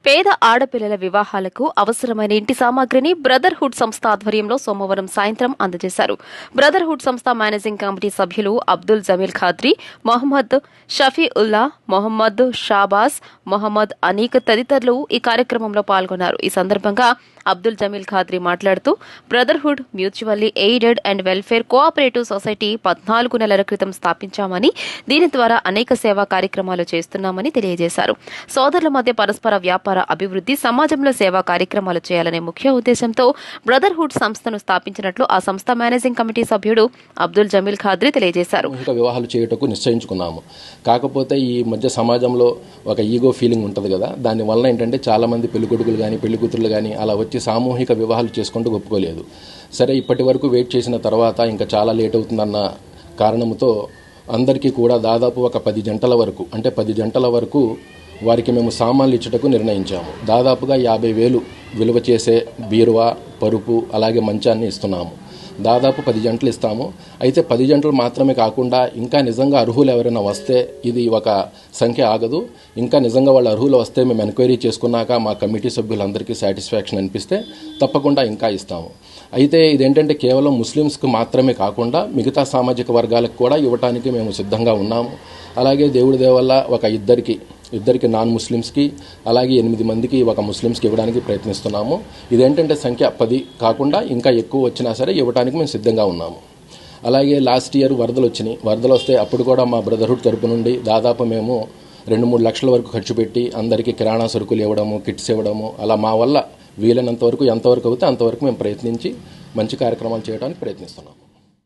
పేద ఆడపిల్లల వివాహాలకు అవసరమైన ఇంటి సామాగ్రిని బ్రదర్హుడ్ సంస్థ ఆధ్వర్యంలో సోమవారం సాయంత్రం అందజేశారు. బ్రదర్హుడ్ సంస్థ మేనేజింగ్ కమిటీ సభ్యులు అబ్దుల్ జమీల్ ఖాద్రీ, మొహమ్మద్ షఫీఉల్లా, మొహమ్మద్ షాబాజ్, మొహమ్మద్ అనీక్ తదితరులు ఈ కార్యక్రమంలో పాల్గొన్నారు. ఈ సందర్భంగా అబ్దుల్ జమీల్ ఖాద్రీ మాట్లాడుతూ, brotherhood mutually aided and welfare cooperative society 14 నెలల క్రితం స్థాపించామని, దీని ద్వారా అనేక సేవా కార్యక్రమాలు చేస్తున్నామని తెలియజేశారు. సోదరుల మధ్య పరస్పర వ్యాపార అభివృద్ధి, సమాజంలో సేవా కార్యక్రమాలు చేయాలనే ముఖ్య ఉద్దేశంతో బ్రదర్హుడ్ సంస్థను స్థాపించినట్లు ఆ సంస్థ మేనేజింగ్ కమిటీ సభ్యుడు అబ్దుల్ జమీల్ ఖాద్రీ తెలియజేశారు. వివాహాలు చేయటకు నిశ్చయించుకున్నాము. కాకపోతే ఈ మధ్య సమాజంలో ఒక ఈగో ఫీలింగ్ ఉంటుంది కదా, దానివల్ల ఏంటంటే చాలా మంది పెళ్లికొడుకులు కానీ పెళ్లికూతురులు కానీ అలా వచ్చి సామూహిక వివాహాలు చేసుకుంటూ ఒప్పుకోలేదు. సరే, ఇప్పటి వరకు వెయిట్ చేసిన తర్వాత ఇంకా చాలా లేట్ అవుతుందన్న కారణంతో అందరికీ కూడా దాదాపు ఒక 10 జంటల వరకు వారికి మేము సామాన్లు ఇచ్చుటకు నిర్ణయించాము. దాదాపుగా 50,000 విలువ చేసే బీరువా, పరుపు, అలాగే మంచాన్ని ఇస్తున్నాము. దాదాపు 10 జంటలు ఇస్తాము. అయితే 10 జంటలు మాత్రమే కాకుండా ఇంకా నిజంగా అర్హులు ఎవరైనా వస్తే ఇది ఒక సంఖ్య ఆగదు. ఇంకా నిజంగా వాళ్ళు అర్హులు వస్తే మేము ఎంక్వైరీ చేసుకున్నాక మా కమిటీ సభ్యులందరికీ సాటిస్ఫాక్షన్ అనిపిస్తే తప్పకుండా ఇంకా ఇస్తాము. అయితే ఇదేంటంటే కేవలం ముస్లిమ్స్కి మాత్రమే కాకుండా మిగతా సామాజిక వర్గాలకు కూడా ఇవ్వటానికి మేము సిద్ధంగా ఉన్నాము. అలాగే దేవుడి దేవల్ల ఒక ఇద్దరికి నాన్ ముస్లిమ్స్కి, అలాగే 8 మందికి ఒక ముస్లిమ్స్కి ఇవ్వడానికి ప్రయత్నిస్తున్నాము. ఇదేంటంటే సంఖ్య 10 కాకుండా ఇంకా ఎక్కువ వచ్చినా సరే ఇవ్వడానికి మేము సిద్ధంగా ఉన్నాము. అలాగే లాస్ట్ ఇయర్ వరదలు వస్తే అప్పుడు కూడా మా బ్రదర్హుడ్ తరపు నుండి దాదాపు మేము 2-3 లక్షల వరకు ఖర్చు పెట్టి అందరికీ కిరాణా సరుకులు ఇవ్వడము, కిట్స్ ఇవ్వడము, అలా మా వల్ల వీలైనంత వరకు ఎంతవరకు అవుతే అంతవరకు మేము ప్రయత్నించి మంచి కార్యక్రమాలు చేయడానికి ప్రయత్నిస్తున్నాము.